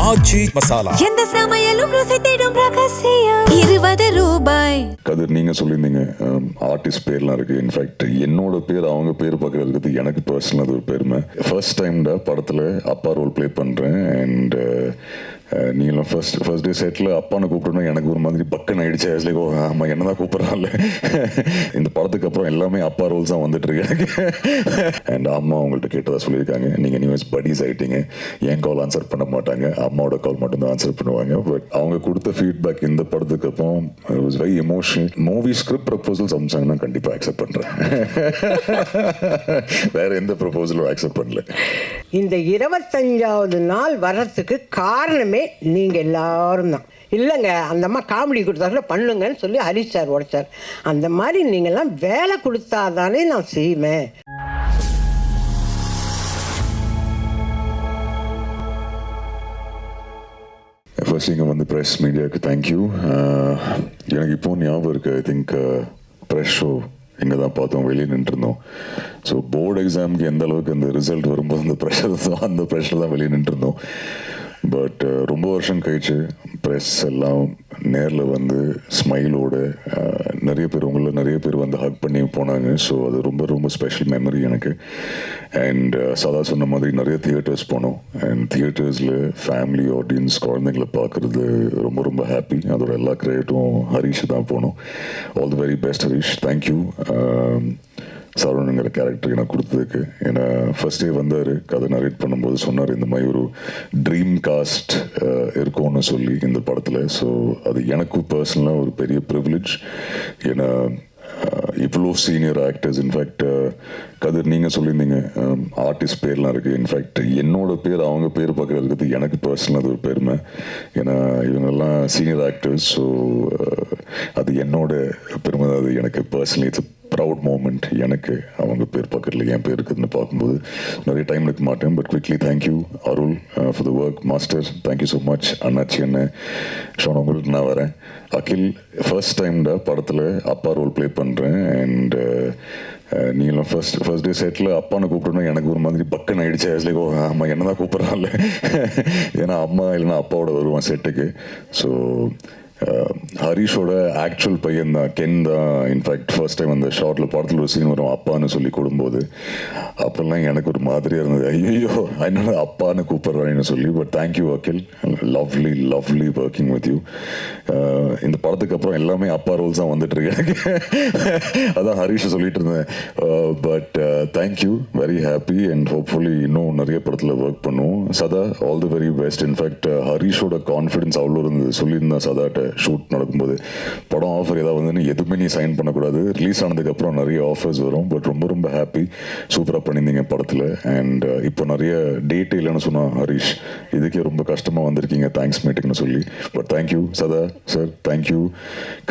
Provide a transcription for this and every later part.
ஆச்சி மசாலா. எந்த சமையலும் ருசி தேடும் ரகசியம். 20 ரூபாய். கதிர், நீங்க சொல்லியிருந்தீங்க ஆர்டிஸ்ட் பேர்லாம் இருக்கு. இன்ஃபேக்ட் என்னோட பேர் அவங்க பேர் பார்க்கறது எனக்கு பர்சனல் அது ஒரு பெருமை. ஃபர்ஸ்ட் டைம் படத்துல அப்பா ரோல் பிளே பண்றேன். அண்ட் நீங்களும் ஃபர்ஸ்ட் டே செட்டில் அப்பானை கூப்பிட்டோன்னா எனக்கு ஒரு மாதிரி பக்கன் ஆயிடுச்சு. லைக் ஆமாம் என்னதான் கூப்பிட்றான்ல. இந்த படத்துக்கு அப்புறம் எல்லாமே அப்பா ரோல்ஸ் தான் வந்துட்டு இருக்கு எனக்கு. அண்ட் அம்மா அவங்கள்ட்ட கேட்டதாக சொல்லியிருக்காங்க, நீங்கள் நியூஸ் படிஸ் ஆகிட்டீங்க, என் கால் ஆன்சர் பண்ண மாட்டாங்க, அம்மாவோட கால் மட்டும்தான் ஆன்சர் பண்ணுவாங்க. பட் அவங்க கொடுத்த ஃபீட்பேக் இந்த படத்துக்கு அப்புறம் it was very emotional. Movie script proposals அமிச்சாங்கன்னா கண்டிப்பாக அக்செப்ட் பண்ணுறேன். வேற எந்த ப்ரப்போசலும் அக்செப்ட் பண்ணல. இந்த 25வது நாள் வர்றதுக்கு காரணமே நீங்க எல்லாரும் தான். இல்லைங்க அந்த அம்மா காமெடி கொடுத்தாங்க பண்ணுங்கன்னு சொல்லி ஹரிஷ் சார் உடைச்சார். அந்த மாதிரி நீங்கள்லாம் வேலை கொடுத்தாதானே நான் செய்வேன். ஃபர்ஸ்ட் இங்கே வந்து ப்ரெஸ் மீடியாவுக்கு தேங்க்யூ. எனக்கு இப்போ ஞாபகம் இருக்குது, ஐ திங்க் ப்ரெஸ் ஷோ இங்கே தான் பார்த்தோம், வெளியே நின்றுருந்தோம். ஸோ போர்டு எக்ஸாமுக்கு எந்த அளவுக்கு அந்த ரிசல்ட் வரும்போது அந்த ப்ரெஷர் தான் வெளியே நின்றுருந்தோம். பட் ரொம்ப வருஷம் கழிச்சு ப்ரெஸ் எல்லாம் நேரில் வந்து ஸ்மைலோடு நிறைய பேர் வந்து ஹக் பண்ணி போனாங்க. ஸோ அது ரொம்ப ரொம்ப ஸ்பெஷல் மெமரி எனக்கு. அண்ட் சதா சொன்ன மாதிரி நிறைய தியேட்டர்ஸ் போனோம். அண்ட் தியேட்டர்ஸில் ஃபேமிலி ஆடியன்ஸ் குழந்தைங்களை பார்க்குறது ரொம்ப ரொம்ப ஹாப்பி. அதோட எல்லா கிரெடிட்டும் ஹரிஷ் தான் போனோம். All the very best Harish, thank you. சரவணங்கிற கேரக்டர் எனக்கு கொடுத்ததுக்கு. ஏன்னா ஃபர்ஸ்ட் டே வந்தார், கதை நரேட் பண்ணும்போது சொன்னார் இந்த மாதிரி ஒரு ட்ரீம் காஸ்ட் இருக்கும்னு சொல்லி இந்த படத்தில். ஸோ அது எனக்கு பர்சனலாக ஒரு பெரிய ப்ரிவிலேஜ். ஏன்னா இவ்வளோ சீனியர் ஆக்டர்ஸ், இன்ஃபேக்ட் கதிர் நீங்கள் சொல்லியிருந்தீங்க ஆர்டிஸ்ட் பேர்லாம் இருக்குது. இன்ஃபேக்ட் என்னோட பேர் அவங்க பேர் பார்க்கறது எனக்கு பர்சனல் அது ஒரு பெருமை. ஏன்னா இவங்கெல்லாம் சீனியர் ஆக்டர்ஸ். ஸோ அது என்னோட பெருமை. அது எனக்கு பர்சனலி இட்ஸ் ப்ரவுட் மூமெண்ட். எனக்கு அவங்க பேர் பார்க்கறதுல என் பேர் இருக்குதுன்னு பார்க்கும்போது நிறைய டைம் எடுக்க மாட்டேன். But quickly thank you Arul for the work. Master thank you so much. அண்ணாச்சி என்ன ஷோன் உங்களுக்கு நான் வரேன். அகில் ஃபர்ஸ்ட் டைம் படத்தில் அப்பா ரோல் ப்ளே பண்ணுறேன். அண்ட் நீங்களும் ஃபர்ஸ்ட் டே செட்டில் அப்பானை கூப்பிட்டோன்னா எனக்கு ஒரு மாதிரி பக்கன் ஆகிடுச்சு. லைக் ஆமாம் என்னதான் கூப்பிட்றான்ல. ஏன்னா அம்மா இல்லைன்னா அப்பாவோட வருவான் செட்டுக்கு. ஸோ ஹரிஷோட ஆக்சுவல் பையன் தான், கென் தான். இன்ஃபேக்ட் ஃபர்ஸ்ட் டைம் அந்த ஷார்ட்டில் படத்தில் ஒரு சீன் வரும் அப்பான்னு சொல்லி கொடுக்கும்போது அப்போல்லாம் எனக்கு ஒரு மாதிரியாக இருந்தது, ஐயோ என்னோட அப்பான்னு கூப்பிட்றான்னு சொல்லி. But thank you Akhil, lovely working with you. இந்த படத்துக்கு அப்புறம் எல்லாமே அப்பா ரோல்ஸ் தான் வந்துட்டு இருக்கு எனக்கு. அதான் ஹரிஷை சொல்லிட்டு இருந்தேன். But thank you, very happy. And hopefully இன்னும் நிறைய படத்தில் ஒர்க் பண்ணுவோம். Sadha all the very best. In fact ஹரிஷோட கான்ஃபிடன்ஸ் அவ்வளோ இருந்தது. சொல்லியிருந்தேன் சதாட்ட ஷூட் நடக்கும்போது, படம் ஆஃபர் ஏதாவது வந்து எதுவுமே நீ சைன் பண்ணக்கூடாது, ரிலீஸ் ஆனதுக்கப்புறம் நிறைய ஆஃபர்ஸ் வரும். பட் ரொம்ப ரொம்ப ஹாப்பி, சூப்பராக பண்ணியிருந்தீங்க படத்தில். அண்ட் இப்போ நிறைய டேட் இல்லைன்னு சொன்னான் ஹரிஷ், இதுக்கே ரொம்ப கஷ்டமாக வந்திருக்கீங்க, தேங்க்ஸ் மீட்டிங்னு சொல்லி. பட் தேங்க்யூ சதா சார், தேங்க்யூ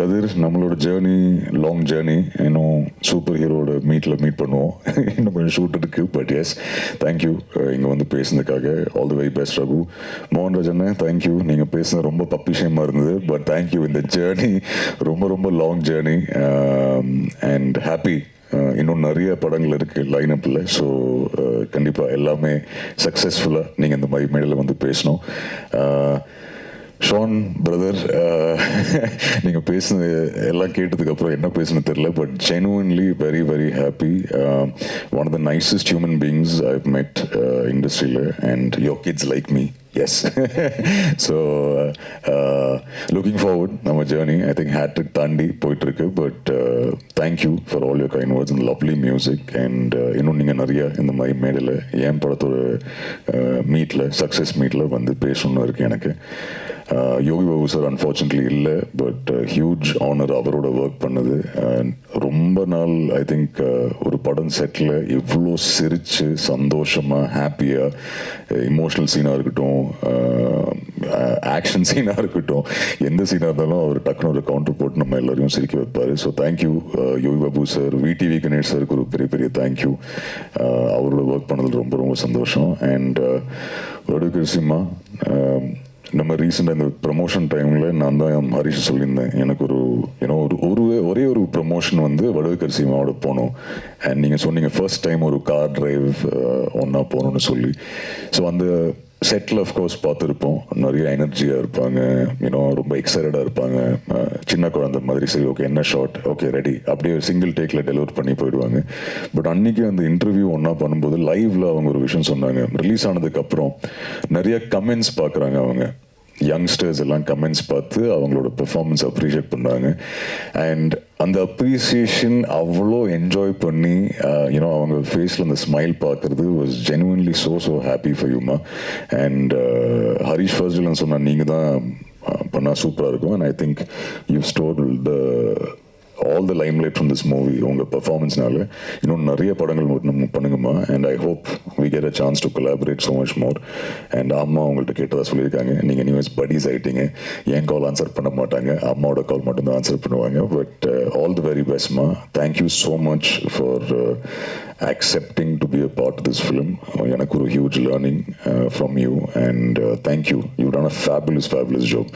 கதிர். நம்மளோட ஜேர்னி லாங் ஜேர்னி, இன்னும் சூப்பர் ஹீரோட மீட் பண்ணுவோம். இன்னும் கொஞ்சம் ஷூட் இருக்கு. பட் எஸ் தேங்க்யூ இங்கே வந்து பேசுனதுக்காக. All the very best Raghu. Mohanraj thank you, நீங்கள் பேசுனது ரொம்ப பப்பிஷயமாக இருந்தது. பட் தேங்க்யூ, இந்த ஜேர்னி ரொம்ப ரொம்ப லாங் ஜேர்னி. அண்ட் ஹாப்பி, இன்னும் நிறைய படங்கள் இருக்குது லைனப்பில். ஸோ கண்டிப்பாக எல்லாமே சக்ஸஸ்ஃபுல்லாக நீங்கள் இந்த மாதிரி மேடையில் வந்து பேசணும். ஷான் பிரதர், நீங்கள் பேசுனது எல்லாம் கேட்டதுக்கப்புறம் என்ன பேசுன்னு தெரில. But genuinely very very happy. One of the nicest human beings I've met இண்டஸ்ட்ரியில். And your kids like me. Yes. So looking forward நம்ம ஜேர்னி. ஐ திங்க் ஹேட்ரிக் தாண்டி போயிட்டுருக்கு. But thank you for all your kind words and lovely music. And இன்னும் நீங்கள் நிறைய இந்த மாதிரி மேடையில் என் படத்தோட மீட்டில், சக்ஸஸ் மீட்டில் வந்து பேசணும்னு இருக்குது எனக்கு. யோகி பாபு சார் அன்ஃபார்ச்சுனேட்லி இல்லை. பட் ஹியூஜ் ஆனர் அவரோட ஒர்க் பண்ணது. ரொம்ப நாள் ஐ திங்க் ஒரு படம் செட்டில் இவ்வளோ சிரித்து சந்தோஷமாக ஹாப்பியாக இமோஷ்னல் சீனாக இருக்கட்டும், ஆக்ஷன் சீனாக இருக்கட்டும், எந்த சீனாக இருந்தாலும் அவர் டக்குனு ஒரு கவுண்டர் போட்டு நம்ம எல்லாரையும் சிரிக்க வைப்பார். So thank you Yogi Babu sir. VTV Ganesh சாருக்கு ஒரு பெரிய பெரிய தேங்க்யூ. அவரோட ஒர்க் பண்ணதில் ரொம்ப ரொம்ப சந்தோஷம். அண்ட் வடுகர் சிம்மா, நம்ம ரீசெண்டாக இந்த ப்ரமோஷன் டைமில் நான் தான் ஹரிஷ் சொல்லியிருந்தேன், எனக்கு ஒரே ஒரு ப்ரமோஷன் வந்து வடுகர் சினிமாவோட போகணும். அண்ட் நீங்கள் சொன்னீங்க ஃபர்ஸ்ட் டைம் ஒரு கார் டிரைவ் ஒன்றா போகணுன்னு சொல்லி. ஸோ அந்த செட்டில் அஃப்கோர்ஸ் பார்த்துருப்போம், நிறைய எனர்ஜியாக இருப்பாங்க, ரொம்ப எக்ஸைட்டடாக இருப்பாங்க, சின்ன குழந்தை மாதிரி. சரி ஓகே என்ன ஷார்ட், ஓகே ரெடி, அப்படியே சிங்கிள் டேக்கில் டெலிவர் பண்ணி போயிடுவாங்க. பட் அன்றைக்கி அந்த இன்டர்வியூ ஒன்றா பண்ணும்போது லைவில் அவங்க ஒரு விஷயம் சொன்னாங்க. ரிலீஸ் ஆனதுக்கப்புறம் நிறைய கமெண்ட்ஸ் பார்க்குறாங்க அவங்க, யங்ஸ்டர்ஸ் எல்லாம் கமெண்ட்ஸ் பார்த்து அவங்களோட பெர்ஃபார்மன்ஸ் அப்ரிஷியேட் பண்ணாங்க. அண்ட் அந்த அப்ரிசியேஷன் அவ்வளோ என்ஜாய் பண்ணி அவங்க ஃபேஸில் அந்த ஸ்மைல் பார்க்குறது was genuinely so happy for யூமா. அண்ட் ஹரிஷ் ஃபர்ஸ்ட்ல சொன்னா நீங்கள் தான் பண்ணால் சூப்பராக இருக்கும். And I think you stole the all the limelight from this movie. உங்கள் பர்ஃபார்மன்ஸ்னால இன்னும் நிறைய படங்கள் நம்ம பண்ணுங்கம்மா. And I hope we get a chance to collaborate so much more. And அம்மா உங்கள்கிட்ட கேட்டதாக சொல்லியிருக்காங்க, நீங்கள் நியூஸ் படிஸ் ஆகிட்டீங்க, என் கால் ஆன்சர் பண்ண மாட்டாங்க, அம்மாவோட கால் மட்டும்தான் ஆன்சர் பண்ணுவாங்க. பட் ஆல் தி வெரி பெஸ்ட்மா. Thank you so much for accepting to be a part of this film. எனக்கு ஒரு huge learning from you and thank you. You've done a fabulous job.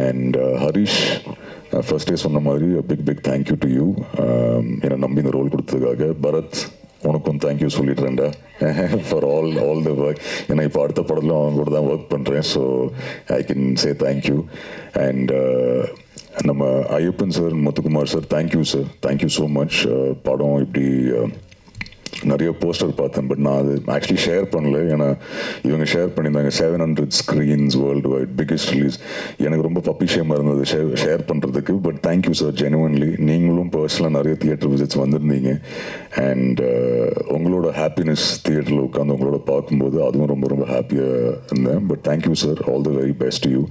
And Harish, first day சொன்ன மாதிரி a big thank you to you. என்னை நம்பி இந்த role கொடுத்ததுக்காக. பரத், உனக்கும் thank you சொல்லிடுறேன்டா ஃபார் ஆல் த ஒர்க். ஏன்னா இப்போ அடுத்த படத்தில் அவங்க கூட தான் ஒர்க் பண்ணுறேன். So I can say thank you. And நம்ம Ayyappan sir, Muthukumar sir, thank you sir, thank you so much. படம் இப்படி நிறைய போஸ்டர் பார்த்தேன், பட் நான் அது ஆக்சுவலி ஷேர் பண்ணல. ஏன்னா இவங்க ஷேர் பண்ணியிருந்தாங்க 700 screens world wide, biggest release. எனக்கு ரொம்ப பப்பிஷேமாக இருந்தது ஷேர் பண்ணுறதுக்கு. But thank you sir, genuinely. நீங்களும் பர்சனலாக நிறைய தியேட்டர் விசிட்ஸ் வந்திருந்தீங்க. அண்ட் உங்களோட ஹாப்பினஸ் தியேட்டரில் உட்காந்து உங்களோட பார்க்கும்போது அதுவும் ரொம்ப ஹாப்பியாக இருந்தேன். But thank you sir, all the very best you.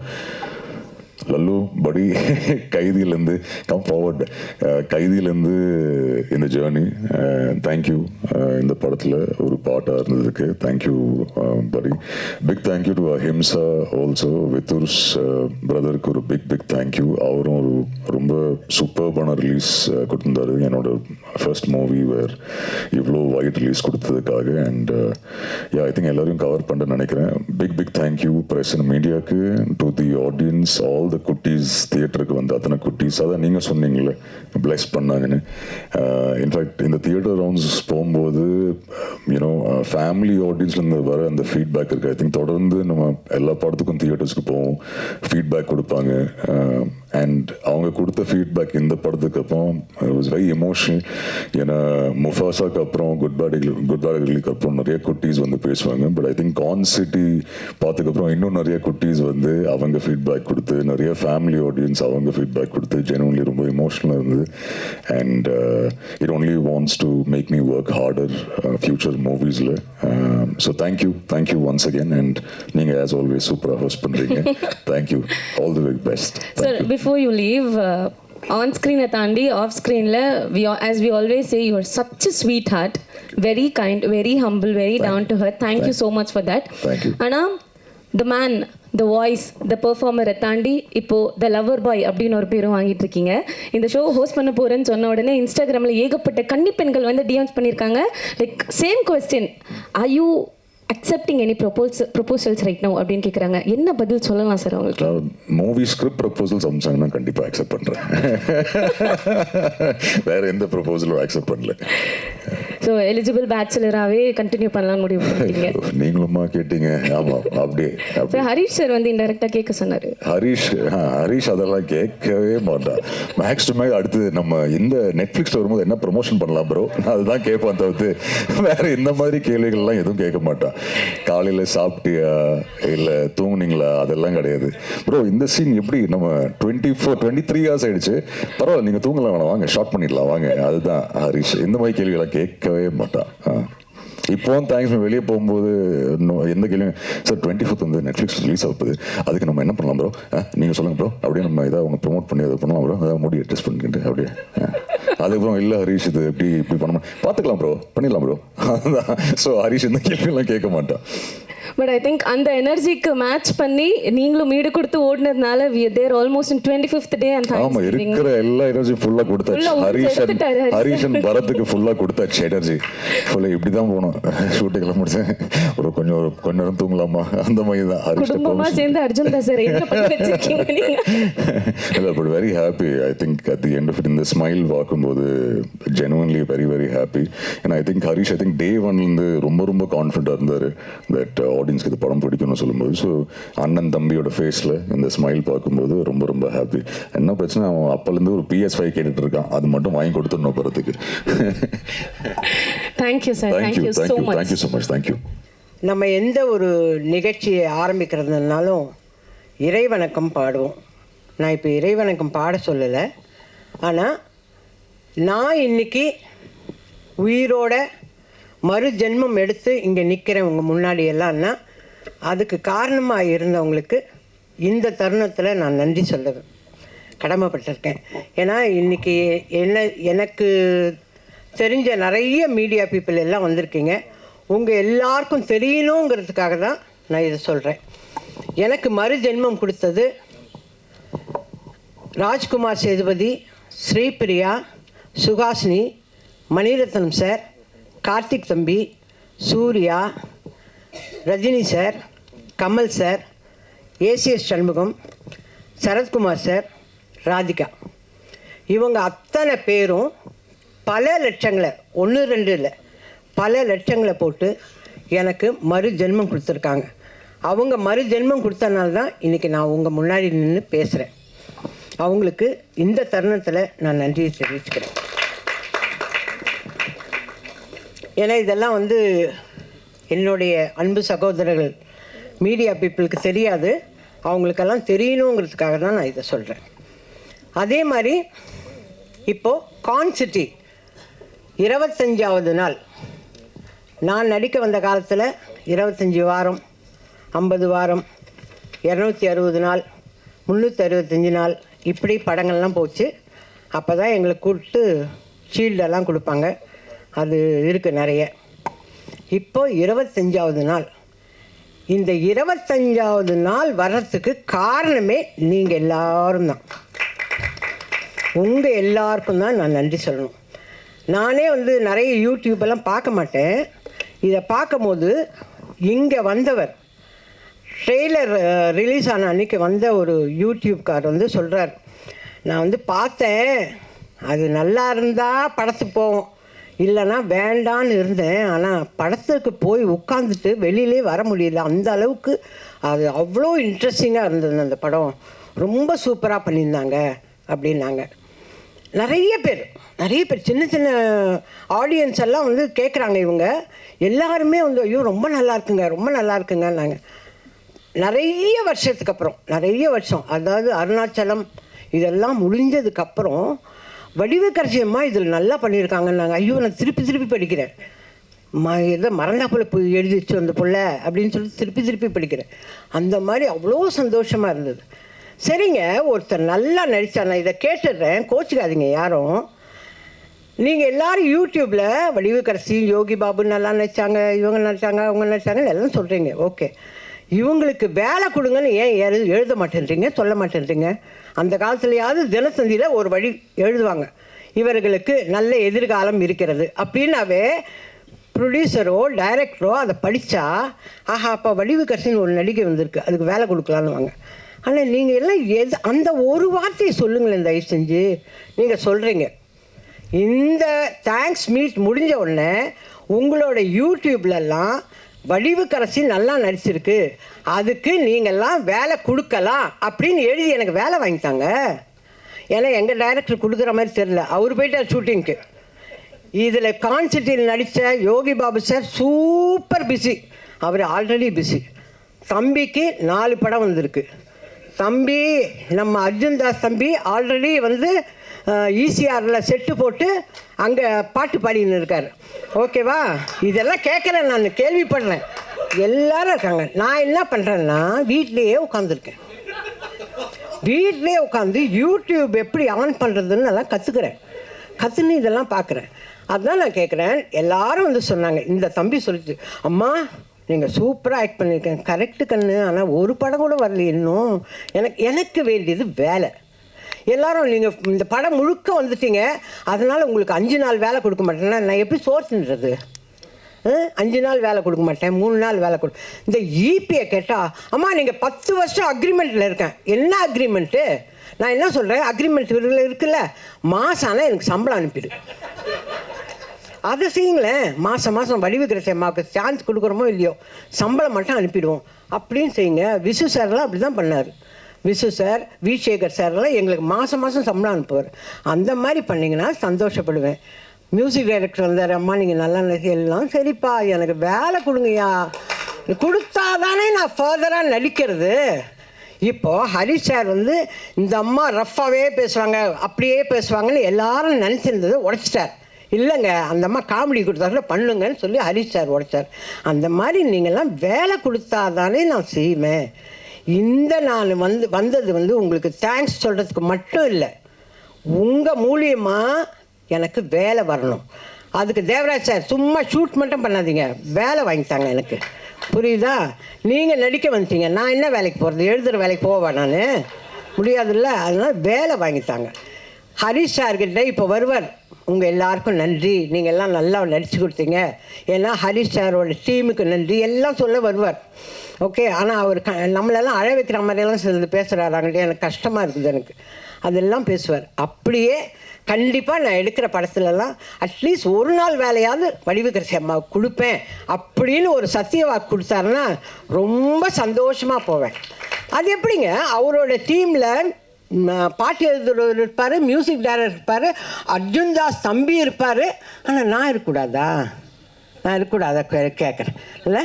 Lalu படி, கைதியிலேருந்து கம் ஃபார்வர்ட், கைதியிலேருந்து இந்த ஜேர்னி. தேங்க்யூ இந்த படத்தில் ஒரு பாட்டாக இருந்ததுக்கு. Thank you buddy. Big thank you to Ahimsa also. வித்துர்ஸ் பிரதருக்கு ஒரு பிக் தேங்க்யூ. அவரும் ஒரு ரொம்ப சூப்பர்பான ரிலீஸ் கொடுத்துருந்தாரு என்னோட ஃபர்ஸ்ட் மூவி வேர் இவ்வளோ வைட் ரிலீஸ் கொடுத்ததுக்காக. அண்ட் ஐ திங்க் எல்லாரையும் கவர் பண்ணுறேன்னு நினைக்கிறேன். பிக் தேங்க்யூ ப்ரெஸ் அண்ட் மீடியாவுக்கு, to the audience, all the குட்டீஸ், தியேட்டருக்கு வந்து அத்தனை குட்டீஸ். அதான் நீங்கள் சொன்னீங்களே பிளஸ் பண்ணாங்கன்னு. இன்ஃபேக்ட் இந்த தியேட்டர் ரவுண்ட்ஸ் போகும்போது ஃபேமிலி ஆடியன்ஸ்லேருந்து வர அந்த ஃபீட்பேக் இருக்குது. ஐ திங்க் தொடர்ந்து நம்ம எல்லா படத்துக்கும் தியேட்டர்ஸ்க்கு போவோம், ஃபீட்பேக் கொடுப்பாங்க. அண்ட் அவங்க கொடுத்த ஃபீட்பேக் இந்த படத்துக்கு அப்புறம் இட் வாஸ் வெரி எமோஷனல். ஏன்னா முஃபாசாக்கு அப்புறம் குட் பேட் அக்லிக்கு அப்புறம் நிறைய குட்டீஸ் வந்து பேசுவாங்க. But I think con city பார்த்ததுக்கப்புறம் இன்னும் நிறைய குட்டீஸ் வந்து அவங்க ஃபீட்பேக் கொடுத்து, நிறைய ஃபேமிலி ஆடியன்ஸ் அவங்க ஃபீட்பேக் கொடுத்து ஜெனுவன்லி ரொம்ப எமோஷனலாக இருந்தது. And it only wants to make me work harder future மூவிஸில். So thank you once again. And நீங்கள் ஆஸ் ஆல்வேஸ் சூப்பராக ஹோஸ்ட் பண்ணுறீங்க. Thank you, all the very best. Before you leave, on screen atandi, off screen la, as we always say, you are such a sweetheart, very kind, very humble, very down to earth. Thank you so much for that. Thank you. Ana the man, the voice, the performer தாண்டி இப்போ the lover boy அப்படின்னு ஒரு பேரும் வாங்கிட்டு இருக்கீங்க. இந்த show host பண்ண போறேன்னு சொன்ன உடனே இன்ஸ்டாகிராம்ல ஏகப்பட்ட கன்னி பெண்கள் வந்து டிஎம்ஸ் பண்ணியிருக்காங்க. Like same question, are you accepting any proposals right now அப்படின்னு கேட்குறாங்க. என்ன பதில் சொல்லலாம் சார் அவங்களுக்கு? மூவி ஸ்கிரிப்ட் ப்ரப்போசல்ஸ் அம்சாங்கன்னா கண்டிப்பாக அக்செப்ட் பண்ணுறேன். வேற எந்த ப்ரப்போசலும் அக்செப்ட் பண்ணல. ஸோ எலிஜிபிள் பேச்சுலராகவே கண்டினியூ பண்ணலாம்னு முடிவு பண்ணிட்டீங்க. நீங்களுமா கேட்டீங்க? ஆமாம், அப்படியே. ஹரிஷ் சார் வந்து இன்டெரக்டாக கேட்க சொன்னார். ஹரிஷ் அதெல்லாம் கேட்கவே மாட்டான். மேக்ஸ் டு மேக்ஸ் அடுத்து நம்ம இந்த நெட்ஃப்ளிக்ஸில் வரும்போது என்ன ப்ரொமோஷன் பண்ணலாம் ப்ரோ, நான் அதுதான் கேட்பேன் தவிர்த்து வேற இந்த மாதிரி கேள்விகள்லாம் எதுவும் கேட்க மாட்டான். காலையில் சாப்பிட்டியா இல்லை தூங்குனீங்களா அதெல்லாம் கிடையாது. ப்ரோ இந்த சீன் எப்படி நம்ம 23 hours ஆயிடுச்சு, பரவாயில்ல நீங்கள் தூங்கலாம் வேணாம், வாங்க ஷார்ட் பண்ணிடலாம் வாங்க. அதுதான் ஹரிஷ். இந்த மாதிரி கேள்விகளாம் கேட்கவே மாட்டான். இப்போவும் தேங்க்ஸ் வெளியே போகும்போது எந்த கேள்வியும் சார் 24th வந்து நெட்ஃப்ளிக்ஸ் ரிலீஸ் ஆகுது, அதுக்கு நம்ம என்ன பண்ணலாம் ப்ரோ, நீங்கள் சொல்லுங்கள் ப்ரோ, அப்படியே நம்ம ஏதாவது ஒன்று ப்ரொமோட் பண்ணி அதை பண்ணலாம் ப்ரோ, அதாவது மூடி அட்ஜஸ்ட் பண்ணிக்கிட்டு அப்படியே. அதுக்கப்புறம் இல்லை ஹரிஷ் இது இப்படி பண்ண பார்த்துக்கலாம் ப்ரோ, பண்ணிடலாம் ப்ரோ. அதுதான். ஸோ ஹரிஷ் இந்த கேள்வியெல்லாம் கேட்க மாட்டான். பட் ஐ திங்க் அந்த எனர்ஜிக்கு மேட்ச் பண்ணி நீங்களும் மீடு கொடுத்து ஓடினதுனால we are there almost in 25th day and ஆமா இருக்கிற எல்லா எனர்ஜி ஃபுல்லா கொடுத்தாச்சு. ஹரிஷன் பரத்துக்கு ஃபுல்லா கொடுத்தாச்சு எனர்ஜி ஃபுல்லா. இப்படி தான் போனோம் ஷூட்டிங்லாம் முடிச்சேன். கொஞ்ச நேரம் தூங்கலாமா அந்த மாதிரி தான். குடும்பமா சேர்ந்து அர்ஜுன் தாஸ் சார் என்ன பண்ணி வச்சிருக்கீங்க நீங்க? இல்ல but very happy. I think at the end of it இந்த ஸ்மைல் பார்க்கும்போது genuinely very very happy. and I think Harish I think day 1 இருந்து ரொம்ப கான்ஃபிடென்ட்டா இருந்தாரு that ஆடியன்ஸ்க்கு இந்த படம் பிடிக்கும்னு சொல்லும்போது, ஸோ அண்ணன் தம்பியோட ஃபேஸில் இந்த ஸ்மைல் பார்க்கும்போது ரொம்ப ரொம்ப ஹாப்பி. என்ன பிரச்சனை, அவன் அப்போலேருந்து ஒரு PS5 கேட்டுட்டு இருக்கான், அது மட்டும் வாங்கி கொடுத்துடணும் போகிறதுக்கு. Thank you sir, thank you so much. Thank you so much, thank you. நம்ம எந்த ஒரு நிகழ்ச்சியை ஆரம்பிக்கிறதுனாலும் இறைவணக்கம் பாடுவோம். நான் இப்போ இறைவணக்கம் பாட சொல்லலை, ஆனால் நான் இன்னைக்கு உயிரோட மறு ஜென்மம் எடுத்து இங்கே நிற்கிறேன் உங்கள் முன்னாடி எல்லாம்னா அதுக்கு காரணமாக இருந்தவங்களுக்கு இந்த தருணத்தில் நான் நன்றி சொல்ல கடமைப்பட்டிருக்கேன். ஏன்னா இன்றைக்கி எனக்கு தெரிஞ்ச நிறைய மீடியா பீப்புள் எல்லாம் வந்திருக்கீங்க. உங்கள் எல்லாருக்கும் தெரியணுங்கிறதுக்காக தான் நான் இதை சொல்கிறேன். எனக்கு மறு ஜென்மம் கொடுத்தது ராஜ்குமார் சேதுபதி, ஸ்ரீபிரியா, சுஹாசினி, மணிரத்னம் சார், கார்த்திக் தம்பி, Suriya, Rajini sir, Kamal sir, ACS Shanmugam, Sarathkumar sir, Radhika. இவங்க அத்தனை பேரும் பல லட்சங்களை, 1-2 இல்லை, பல லட்சங்களை போட்டு எனக்கு மறு ஜென்மம் கொடுத்துருக்காங்க. அவங்க மறு ஜென்மம் கொடுத்தனால தான் இன்றைக்கி நான் உங்கள் முன்னாடி நின்று பேசுகிறேன். அவங்களுக்கு இந்த தருணத்தில் நான் நன்றியை தெரிவிச்சுக்கிறேன். ஏன்னா இதெல்லாம் என்னுடைய அன்பு சகோதரர்கள் மீடியா பீப்புளுக்கு தெரியாது, அவங்களுக்கெல்லாம் தெரியணுங்கிறதுக்காக தான் நான் இதை சொல்கிறேன். அதே மாதிரி இப்போது கான்சிட்டி 25வது நாள். நான் நடிக்க வந்த காலத்தில் 25 வாரம், 50 வாரம், 260 நாள், 365 நாள் இப்படி படங்கள்லாம் போச்சு. அப்போ தான் எங்களுக்கு கூப்பிட்டு ஷீல்டெல்லாம் கொடுப்பாங்க. அது இருக்குது நிறைய. இப்போ 25வது நாள். இந்த 25வது நாள் வர்றதுக்கு காரணமே நீங்கள் எல்லாரும் தான். உங்கள் எல்லாருக்கும் தான் நான் நன்றி சொல்லணும். நானே நிறைய யூடியூப்பெல்லாம் பார்க்க மாட்டேன். இதை பார்க்கும்போது இங்கே வந்தவர் ட்ரெய்லர் ரிலீஸ் ஆன அன்றைக்கி வந்த ஒரு யூடியூப்கார் சொல்கிறார், நான் பார்த்தேன், அது நல்லா இருந்தால் படத்துக்கு போவோம், இல்லைன்னா வேண்டான்னு இருந்தேன். ஆனால் படத்துக்கு போய் உட்காந்துட்டு வெளியிலே வர முடியல. அந்த அளவுக்கு அது அவ்வளோ இன்ட்ரெஸ்டிங்காக இருந்தது. அந்த படம் ரொம்ப சூப்பராக பண்ணியிருந்தாங்க அப்படின்னாங்க. நிறைய பேர் சின்ன சின்ன ஆடியன்ஸ் எல்லாம் கேட்குறாங்க. இவங்க எல்லாருமே ஐயோ ரொம்ப நல்லா இருக்குங்க, ரொம்ப நல்லா இருக்குங்கன்னாங்க. நிறைய வருஷத்துக்கு அப்புறம், நிறைய வருஷம், அதாவது அருணாச்சலம் இதெல்லாம் முடிஞ்சதுக்கப்புறம் வடிவக்கரசி அம்மா இதில் நல்லா பண்ணியிருக்காங்கன்னாங்க. ஐயோ நான் திருப்பி படிக்கிறேன். ஏதோ மறந்தா போல் எழுதி வச்சு அந்த பிள்ளை அப்படின்னு சொல்லி திருப்பி படிக்கிறேன். அந்த மாதிரி அவ்வளோ சந்தோஷமாக இருந்தது. சரிங்க, ஒருத்தர் நல்லா நடித்தா, நான் இதை கேட்டுடுறேன், கோச்சிக்காதீங்க யாரும். நீங்கள் எல்லோரும் யூடியூப்பில் வடிவக்கரசி, யோகி பாபு நல்லா நடித்தாங்க, இவங்க நடித்தாங்க, அவங்க நடித்தாங்கன்னு எல்லாம் சொல்கிறீங்க. ஓகே, இவங்களுக்கு வேலை கொடுங்கன்னு ஏன் எழுத மாட்டேன்றீங்க, சொல்ல மாட்டேன்றீங்க? அந்த காலத்துலையாவது தினத்தந்தியில் ஒரு வழி எழுதுவாங்க, இவர்களுக்கு நல்ல எதிர்காலம் இருக்கிறது அப்படின்னாவே ப்ரொடியூசரோ டைரக்டரோ அதை படித்தா, ஆஹா அப்போ வடிவுக்கரசின்னு ஒரு நடிகை வந்திருக்கு, அதுக்கு வேலை கொடுக்கலான்னு வாங்க. ஆனால் நீங்கள் எல்லாம் அந்த ஒரு வார்த்தையை சொல்லுங்களேன் தயவு செஞ்சு. நீங்கள் சொல்கிறீங்க இந்த தேங்க்ஸ் மீட் முடிஞ்ச உடனே உங்களோட யூடியூப்லலாம் வடிவுக்கரசி நல்லா நடிச்சிருக்கு, அதுக்கு நீங்கள்லாம் வேலை கொடுக்கலாம் அப்படின்னு எழுதி எனக்கு வேலை வாங்கித்தாங்க. ஏன்னா எங்கள் டைரக்டர் கொடுக்குற மாதிரி தெரில, அவர் போயிட்டார் ஷூட்டிங்க்கு. இதில் கான்சிட்டியில் நடித்த Yogi Babu sir super busy, அவர் ஆல்ரெடி பிஸி. தம்பிக்கு 4 படம் வந்திருக்கு. தம்பி நம்ம அர்ஜுன் தாஸ் தம்பி ஆல்ரெடி ஈசிஆரில் செட்டு போட்டு அங்கே பாட்டு பாடின்னு இருக்கார். ஓகேவா? இதெல்லாம் கேட்குறேன், நான் கேள்விப்படுறேன், எல்லோரும் இருக்காங்க. நான் என்ன பண்ணுறேன்னா வீட்லேயே உட்காந்துருக்கேன். வீட்லேயே உட்காந்து யூடியூப் எப்படி ஆன் பண்ணுறதுன்னு நல்லா கற்றுன்னு இதெல்லாம் பார்க்குறேன். அதுதான் நான் கேட்குறேன். எல்லோரும் சொன்னாங்க, இந்த தம்பி சொல்லிச்சு, அம்மா நீங்கள் சூப்பராக ஆக்ட் பண்ணியிருக்கேன். கரெக்டு கண்ணு, ஆனால் ஒரு படம் கூட வரல இன்னும். எனக்கு வேண்டியது வேலை. எல்லோரும் நீங்கள் இந்த படம் முழுக்க வந்துட்டீங்க, அதனால் உங்களுக்கு 5 நாள் வேலை கொடுக்க மாட்டேன்னா நான் எப்படி சோர்த்துன்றது? 5 நாள் வேலை கொடுக்க மாட்டேன், 3 நாள் வேலை இந்த ஈபியை கேட்டால், அம்மா நீங்கள் 10 வருஷம் அக்ரிமெண்ட்டில் இருக்கேன். என்ன அக்ரிமெண்ட்டு? நான் என்ன சொல்கிறேன், அக்ரிமெண்ட் இருக்குல்ல, மாதம் ஆனால் எனக்கு சம்பளம் அனுப்பிடு. அதை செய்யுங்களேன். மாதம் மாதம் வடிவுக்கிற அம்மாவுக்கு சான்ஸ் கொடுக்குறோமோ இல்லையோ சம்பளம் மட்டும் அனுப்பிடுவோம் அப்படின்னு செய்யுங்க. விசு சார்லாம் அப்படி தான் பண்ணார். விசு சார், வி சேகர் சார்லாம் எங்களுக்கு மாதம் மாதம் சம்பளம் அனுப்புவார். அந்த மாதிரி பண்ணிங்கன்னா சந்தோஷப்படுவேன். மியூசிக் டைரக்டர் வந்தார், அம்மா நீங்கள் நல்லா எல்லாம் சரிப்பா எனக்கு வேலை கொடுங்கய்யா, கொடுத்தா தானே நான் ஃபர்தராக நடிக்கிறது. இப்போது ஹரிஷ் சார் வந்து இந்த அம்மா ரஃப்பாகவே பேசுவாங்க, அப்படியே பேசுவாங்கன்னு எல்லாரும் நினச்சிருந்தது உடைச்சிட்டார். இல்லைங்க, அந்த அம்மா காமெடி கொடுத்தாகூட பண்ணுங்கன்னு சொல்லி ஹரிஷ் சார் உடைச்சார். அந்த மாதிரி நீங்கள்லாம் வேலை கொடுத்தா தானே நான் செய்வேன். இந்த நான் வந்தது வந்து உங்களுக்கு தேங்க்ஸ் சொல்கிறதுக்கு மட்டும் இல்லை, உங்கள் மூலியமாக எனக்கு வேலை வரணும். அதுக்கு தேவராஜ் சார் சும்மா ஷூட் மட்டும் பண்ணாதீங்க, வேலை வாங்கித்தாங்க எனக்கு, புரியுதா? நீங்கள் நடிக்க வந்துட்டீங்க, நான் என்ன வேலைக்கு போகிறது? எழுதுகிற வேலைக்கு போவேன் நான், முடியாதுல்ல. அதனால் வேலை வாங்கித்தாங்க. ஹரிஷ் சார்கிட்ட இப்போ வருவார். உங்கள் எல்லாருக்கும் நன்றி, நீங்கள் எல்லாம் நல்லா நடித்து கொடுத்தீங்க, ஏன்னா ஹரிஷ் சாரோட டீமுக்கு நன்றி எல்லாம் சொல்ல வருவார். ஓகே, ஆனால் அவர் நம்மளெல்லாம் அழ வைக்கிற மாதிரியெல்லாம் சிலது பேசுகிறாராங்கள்ட்ட எனக்கு கஷ்டமாக இருக்குது. எனக்கு அதெல்லாம் பேசுவார். அப்படியே கண்டிப்பாக நான் எடுக்கிற படத்துலலாம் அட்லீஸ்ட் ஒரு நாள் வேலையாவது வடிவுக்கரசி அம்மாவுக்கு கொடுப்பேன் அப்படின்னு ஒரு சத்திய வாக்கு கொடுத்தாருன்னா ரொம்ப சந்தோஷமாக போவேன். அது எப்படிங்க, அவரோட டீமில் பாட்டு எழுதுறவர் இருப்பார், மியூசிக் டைரக்டர் இருப்பார், அர்ஜுன் தாஸ் தம்பி இருப்பார். ஆனால் நான் இருக்கக்கூடாதா? நான் இருக்கக்கூடாதா கேட்குறேன் இல்லை?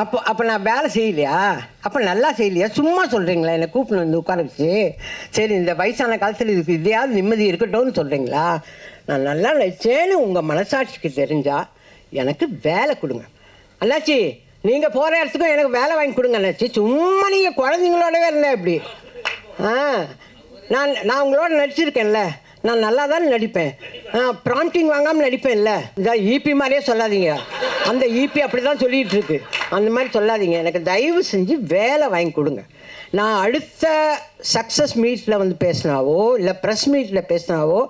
அப்போ நான் வேலை செய்யலையா? அப்போ நல்லா செய்யலையா? சும்மா சொல்கிறீங்களா? என்னை கூப்பிட்டு வந்து உட்கார வச்சு, சரி இந்த வயசான காலத்தில் இதுக்கு இதையாவது நிம்மதி இருக்கட்டும்னு சொல்கிறீங்களா? நான் நல்லா நடிச்சேன்னு உங்கள் மனசாட்சிக்கு தெரிஞ்சால் எனக்கு வேலை கொடுங்க. அண்ணாச்சி, நீங்கள் போகிற இடத்துக்கும் எனக்கு வேலை வாங்கி கொடுங்க அண்ணாச்சி. சும்மா நீங்கள் குழந்தைங்களோடவே இருந்தேன் இப்படி. நான் உங்களோட நடிச்சிருக்கேன்ல, நான் நல்லா தான் நடிப்பேன். ப்ராம்ப்டிங் வாங்காமல் நடிப்பேன்ல. இந்த ஈபி மாதிரியே சொல்லாதீங்க, அந்த ஈபி அப்படி தான் சொல்லிகிட்டு இருக்கு, அந்த மாதிரி சொல்லாதீங்க. எனக்கு தயவு செஞ்சு வேலை வாங்கி கொடுங்க. நான் அடுத்த சக்ஸஸ் மீட்டில் வந்து பேசினாவோ இல்லை ப்ரெஸ் மீட்டில் பேசினாவோ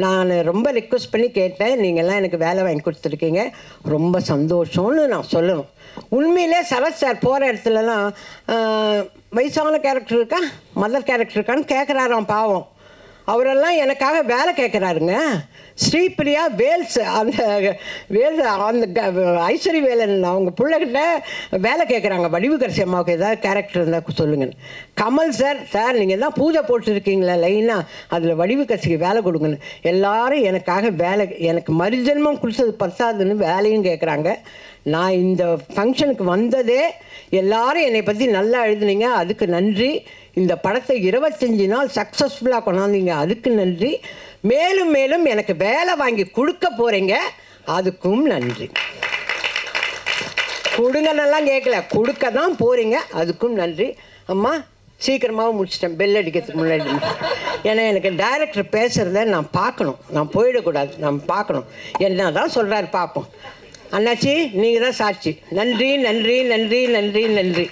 நான் ரொம்ப ரிக்வெஸ்ட் பண்ணி கேட்டேன், நீங்கள்லாம் எனக்கு வேலை வாங்கி கொடுத்துருக்கீங்க, ரொம்ப சந்தோஷம்னு நான் சொல்லணும். உண்மையிலே சரத் சார் போகிற இடத்துலலாம் வயசான கேரக்டர் இருக்கா, மதர் கேரக்டர் இருக்கான்னு கேட்குறாராம். பாவம், அவரெல்லாம் எனக்காக வேலை கேட்குறாருங்க. ஸ்ரீபிரியா வேல்ஸ், அந்த ஐஸ்வரி வேலன் அவங்க பிள்ளைகிட்ட வேலை கேட்குறாங்க, வடிவுக்கரசி அம்மாவுக்கு ஏதாவது கேரக்டர் இருந்தால் சொல்லுங்கன்னு. கமல் சார் நீங்கள் தான் பூஜை போட்டுருக்கீங்களா லைனாக, அதில் வடிவுக்கரசிக்கு வேலை கொடுங்கன்னு எல்லாரும் எனக்காக வேலை, எனக்கு மறுஜென்மம் கொடுத்தது பத்தாதுன்னு வேலையும் கேட்குறாங்க. நான் இந்த ஃபங்க்ஷனுக்கு வந்ததே எல்லாரும் என்னை பற்றி நல்லா எழுதுனீங்க, அதுக்கு நன்றி. இந்த படத்தை 25 நாள் சக்ஸஸ்ஃபுல்லாக கொண்டாந்தீங்க, அதுக்கு நன்றி. மேலும் மேலும் எனக்கு வேலை வாங்கி கொடுக்க போகிறீங்க, அதுக்கும் நன்றி. கொடுங்கன்னெல்லாம் கேட்கல, கொடுக்க தான் போகிறீங்க, அதுக்கும் நன்றி. அம்மா சீக்கிரமாகவும் முடிச்சிட்டேன், பெல் அடிக்கிறதுக்கு முன்னாடி. ஏன்னா எனக்கு டைரக்டர் பேசுகிறத நான் பார்க்கணும், நான் போயிடக்கூடாது, நான் பார்க்கணும். என்ன தான் சொல்கிறாரு பார்ப்போம். அண்ணாச்சி, நீங்கள் தான் சாட்சி. நன்றி நன்றி நன்றி நன்றி நன்றி.